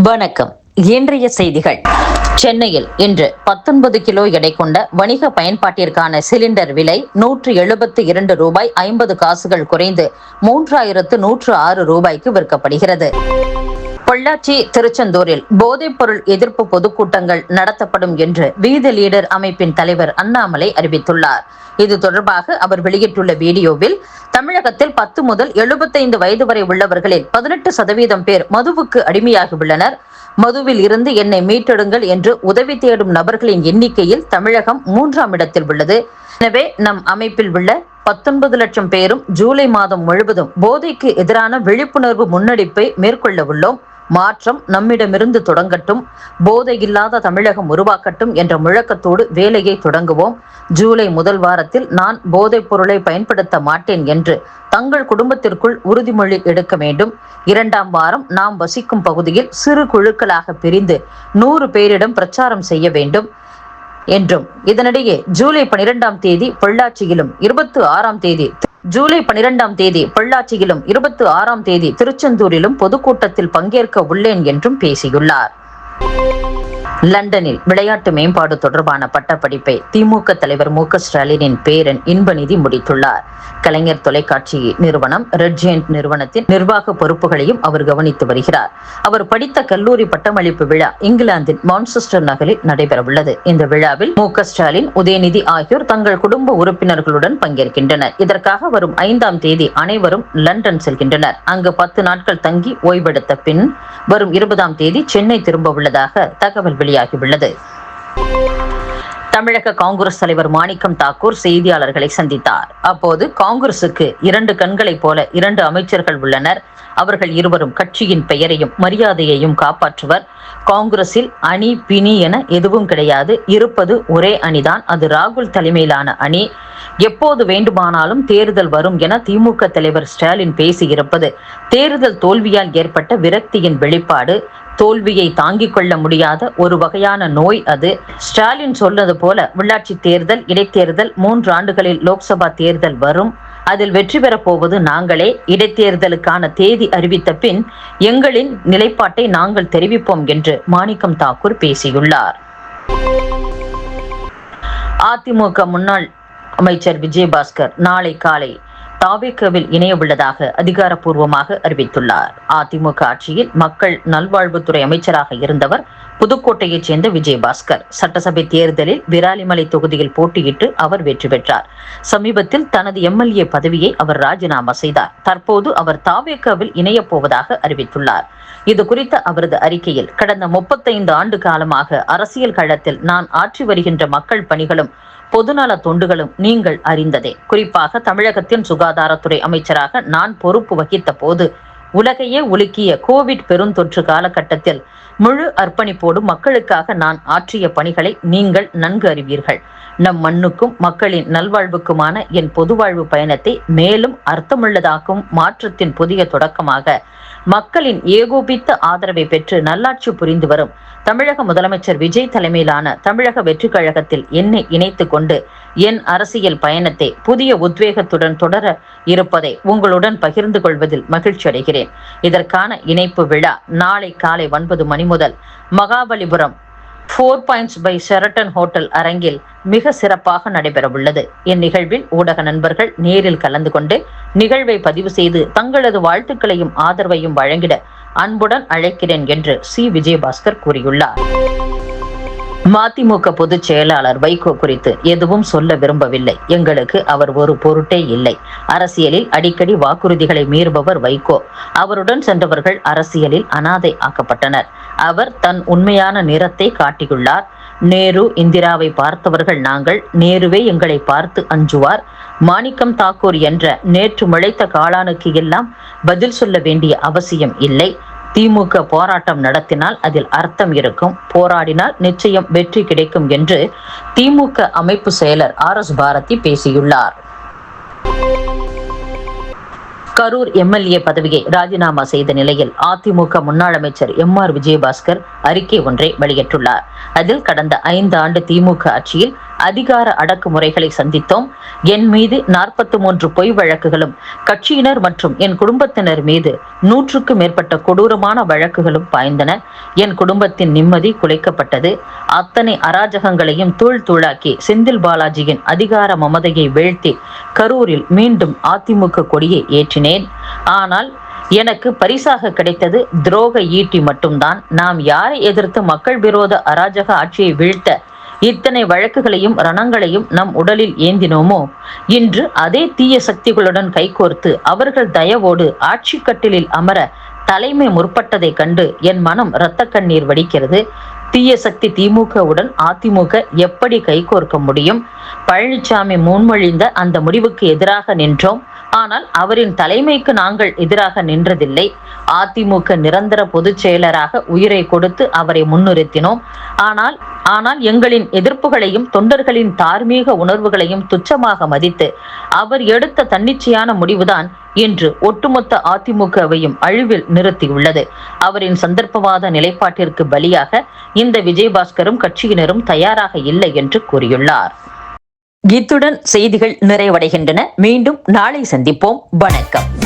வணக்கம். இன்றைய செய்திகள். சென்னையில் இன்று 19 கிலோ எடை கொண்ட வணிக பயன்பாட்டிற்கான சிலிண்டர் விலை ரூபாய் 172.50 குறைந்து 3106 ரூபாய்க்கு விற்கப்படுகிறது. பொள்ளாச்சி, திருச்செந்தூரில் போதைப் பொருள் எதிர்ப்பு பொதுக்கூட்டங்கள் நடத்தப்படும் என்று வீதி லீடர் அமைப்பின் தலைவர் அண்ணாமலை அறிவித்துள்ளார். இது தொடர்பாக அவர் வெளியிட்டுள்ள வீடியோவில், தமிழகத்தில் 10 முதல் 75 வயது வரை உள்ளவர்களில் 18% பேர் மதுவுக்கு அடிமையாகி உள்ளனர். மதுவில் இருந்து என்னை மீட்டெடுங்கள் என்று உதவி தேடும் நபர்களின் எண்ணிக்கையில் தமிழகம் 3ஆம் இடத்தில் உள்ளது. எனவே நம் அமைப்பில் உள்ள 19 லட்சம் பேரும் ஜூலை மாதம் முழுவதும் போதைக்கு எதிரான விழிப்புணர்வு முன்னெடுப்பை மேற்கொள்ள உள்ளோம். மாற்றம் நம்மிடமிருந்து தொடங்கட்டும், போதை இல்லாத தமிழகம் உருவாக்கட்டும் என்ற முழக்கத்தோடு வேலையை தொடங்குவோம். ஜூலை முதல் வாரத்தில் நான் போதைப் பொருளை பயன்படுத்த மாட்டேன் என்று தங்கள் குடும்பத்திற்குள் உறுதிமொழி எடுக்க வேண்டும். 2ஆம் வாரம் நாம் வசிக்கும் பகுதியில் சிறு குழுக்களாக பிரிந்து 100 பேரிடம் பிரச்சாரம் செய்ய வேண்டும் என்றும், இதனிடையே ஜூலை 12ஆம் தேதி பொள்ளாச்சியிலும் 26ஆம் தேதி திருச்செந்தூரிலும் பொதுக்கூட்டத்தில் பங்கேற்க உள்ளேன் என்றும் பேசியுள்ளார். லண்டனில் விளையாட்டு மேம்பாடு தொடர்பான பட்டப்படிப்பை திமுக தலைவர் மு.க. ஸ்டாலினின் பேரன் இன்பநிதி முடித்துள்ளார். கலைஞர் தொலைக்காட்சி நிறுவனம் ரெட் ஜெயண்ட் நிறுவனத்தின் நிர்வாக பொறுப்புகளையும் அவர் கவனித்து வருகிறார். அவர் படித்த கல்லூரி பட்டமளிப்பு விழா இங்கிலாந்தின் மான்செஸ்டர் நகரில் நடைபெறவுள்ளது. இந்த விழாவில் மு.க. ஸ்டாலின், உதயநிதி ஆகியோர் தங்கள் குடும்ப உறுப்பினர்களுடன் பங்கேற்கின்றனர். இதற்காக வரும் 5ஆம் தேதி அனைவரும் லண்டன் செல்கின்றனர். அங்கு 10 நாட்கள் தங்கி ஓய்வெடுத்த பின் வரும் 20ஆம் தேதி சென்னை திரும்ப உள்ளதாக தகவல் வெளியாகியுள்ளது. தமிழக காங்கிரஸ் தலைவர் மாணிக்கம் தாக்கூர் செய்தியாளர்களை சந்தித்தார். அப்போது, காங்கிரசுக்கு 2 கண்களைப் போல 2 அமைச்சர்கள் உள்ளனர். அவர்கள் இருவரும் கட்சியின் பெயரையும் மரியாதையையும் காப்பாற்றுவர். காங்கிரஸில் அணி பிணி என எதுவும் கிடையாது. இருப்பது ஒரே அணிதான். அது ராகுல் தலைமையிலான அணி. எப்போது வேண்டுமானாலும் தேர்தல் வரும் என திமுக தலைவர் ஸ்டாலின் பேசியிருப்பது தேர்தல் தோல்வியால் ஏற்பட்ட விரக்தியின் வெளிப்பாடு. தோல்வியை தாங்கிக் கொள்ள முடியாத ஒரு வகையான நோய் அது. ஸ்டாலின் சொன்னது போல உள்ளாட்சி தேர்தல், இடைத்தேர்தல், 3 ஆண்டுகளில் லோக்சபா தேர்தல் வரும். அதில் வெற்றி பெறப் போவது நாங்களே. இடைத்தேர்தலுக்கான தேதி அறிவித்த பின் எங்களின் நிலைப்பாட்டை நாங்கள் தெரிவிப்போம் என்று மாணிக்கம் தாக்கூர் பேசியுள்ளார். அதிமுக முன்னாள் அமைச்சர் விஜயபாஸ்கர் நாளை காலை தாவேகாவில் இணைய உள்ளதாக அதிகாரப்பூர்வமாக அறிவித்துள்ளார். அதிமுக ஆட்சியில் மக்கள் நல்வாழ்வுத்துறை அமைச்சராக இருந்தவர் புதுக்கோட்டையைச் சேர்ந்த விஜயபாஸ்கர். சட்டசபை தேர்தலில் விராலிமலை தொகுதியில் போட்டியிட்டு அவர் வெற்றி பெற்றார். சமீபத்தில் தனது எம்எல்ஏ பதவியை அவர் ராஜினாமா செய்தார். தற்போது அவர் தாவேகாவில் இணையப் போவதாக அறிவித்துள்ளார். இது குறித்த அவரது அறிக்கையில், கடந்த 35 ஆண்டு காலமாக அரசியல் களத்தில் நான் ஆற்றி வருகின்ற மக்கள் பணிகளும் பொதுநல தொண்டுகளும் நீங்கள் அறிந்ததே. குறிப்பாக தமிழகத்தின் சுகாதாரத்துறை அமைச்சராக நான் பொறுப்பு வகித்த போது உலகையே உலுக்கிய கோவிட் பெருந்தொற்று காலகட்டத்தில் முழு அர்ப்பணிப்போடு மக்களுக்காக நான் ஆற்றிய பணிகளை நீங்கள் நன்கு அறிவீர்கள். நம் மண்ணுக்கும் மக்களின் நல்வாழ்வுக்குமான என் பொதுவாழ்வு பயணத்தை மேலும் அர்த்தமுள்ளதாக்கும் மாற்றத்தின் புதிய தொடக்கமாக மக்களின் ஏகோபித்த ஆதரவை பெற்று நல்லாட்சி புரிந்து வரும் தமிழக முதலமைச்சர் விஜய் தலைமையிலான தமிழக வெற்றி கழகத்தில் என்னை இணைத்துக் கொண்டு என் அரசியல் பயணத்தை புதிய உத்வேகத்துடன் தொடர இருப்பதை உங்களுடன் பகிர்ந்து கொள்வதில் மகிழ்ச்சி அடைகிறேன். இதற்கான இணைப்பு விழா நாளை காலை 9 மணி முதல் Mahabalipuram 4 Points by Sheraton hotel அரங்கில் மிக சிறப்பாக நடைபெறவுள்ளது. இந்நிகழ்வில் ஊடக நண்பர்கள் நேரில் கலந்து கொண்டு நிகழ்வை பதிவு செய்து தங்களது வாழ்த்துக்களையும் ஆதரவையும் வழங்கிட அன்புடன் அழைக்கிறேன் என்று விஜயபாஸ்கர் கூறியுள்ளார். மதிமுக பொதுச் செயலாளர் வைகோ குறித்து எதுவும் சொல்ல விரும்பவில்லை. எங்களுக்கு அவர் ஒரு பொருட்டே இல்லை. அரசியலில் அடிக்கடி வாக்குறுதிகளை மீறுபவர் வைகோ. அவருடன் சென்றவர்கள் அரசியலில் அனாதை ஆக்கப்பட்டனர். அவர் தன் உண்மையான நிறத்தை காட்டியுள்ளார். நேரு, இந்திராவை பார்த்தவர்கள் நாங்கள். நேருவே எங்களை பார்த்து அஞ்சுவார். மாணிக்கம் தாக்கூர் என்ற நேற்று முளைத்த காளானுக்கு எல்லாம் பதில் சொல்ல வேண்டிய அவசியம் இல்லை. திமுக போராட்டம் நடத்தினால் அதில் அர்த்தம் இருக்கும். போராடினால் நிச்சயம் வெற்றி கிடைக்கும் என்று திமுக அமைப்பு செயலர் RS பாரதி பேசியுள்ளார். கரூர் எம்எல்ஏ பதவியை ராஜினாமா செய்த நிலையில் அதிமுக முன்னாள் அமைச்சர் MR விஜயபாஸ்கர் அறிக்கை ஒன்றை வெளியிட்டுள்ளார். அதில் கடந்த 5 ஆண்டு திமுக ஆட்சியில் அதிகார அடக்குமுறைகளை சந்தித்தோம். என் மீது 43 பொய் வழக்குகளும், கட்சியினர் மற்றும் என் குடும்பத்தினர் மீது 100க்கும் மேற்பட்ட கொடூரமான வழக்குகளும் பாய்ந்தன. என் குடும்பத்தின் நிம்மதி குலைக்கப்பட்டது. அத்தனை அராஜகங்களையும் தூள் தூளாக்கி செந்தில் பாலாஜியின் அதிகார மமதையை வீழ்த்தி கரூரில் மீண்டும் அதிமுக கொடியை ஏற்றினேன். ஆனால் எனக்கு பரிசாக கிடைத்தது துரோக ஈட்டி மட்டும்தான். நாம் யாரை எதிர்த்து மக்கள் விரோத அராஜக ஆட்சியை வீழ்த்த இத்தனை வழக்குகளையும் ரணங்களையும் நம் உடலில் ஏந்தினோமோ, இன்று அதே தீய சக்திகளுடன் கைகோர்த்து அவர்கள் தயவோடு ஆட்சி கட்டிலில் அமர தலைமை முற்பட்டதை கண்டு என் மனம் இரத்த கண்ணீர் வடிக்கிறது. தீய சக்தி திமுகவுடன் அதிமுக எப்படி கைகோர்க்க முடியும்? பழனிசாமி முன்மொழிந்த அந்த முடிவுக்கு எதிராக நின்றோம். ஆனால் அவரின் தலைமைக்கு நாங்கள் எதிராக நின்றதில்லை. அதிமுக நிரந்தர பொதுச் செயலராக உயிரை கொடுத்து அவரை முன்னிறுத்தினோம். ஆனால் எங்களின் எதிர்ப்புகளையும் தொண்டர்களின் தார்மீக உணர்வுகளையும் துச்சமாக மதித்து அவர் எடுத்த தன்னிச்சையான முடிவுதான் இன்று ஒட்டுமொத்த அதிமுகவையும் அழிவில் நிறுத்தியுள்ளது. அவரின் சந்தர்ப்பவாத நிலைப்பாட்டிற்கு பலியாக இந்த விஜயபாஸ்கரும் கட்சியினரும் தயாராக இல்லை என்று கூறியுள்ளார். இத்துடன் செய்திகள் நிறைவடைகின்றன. மீண்டும் நாளை சந்திப்போம். வணக்கம்.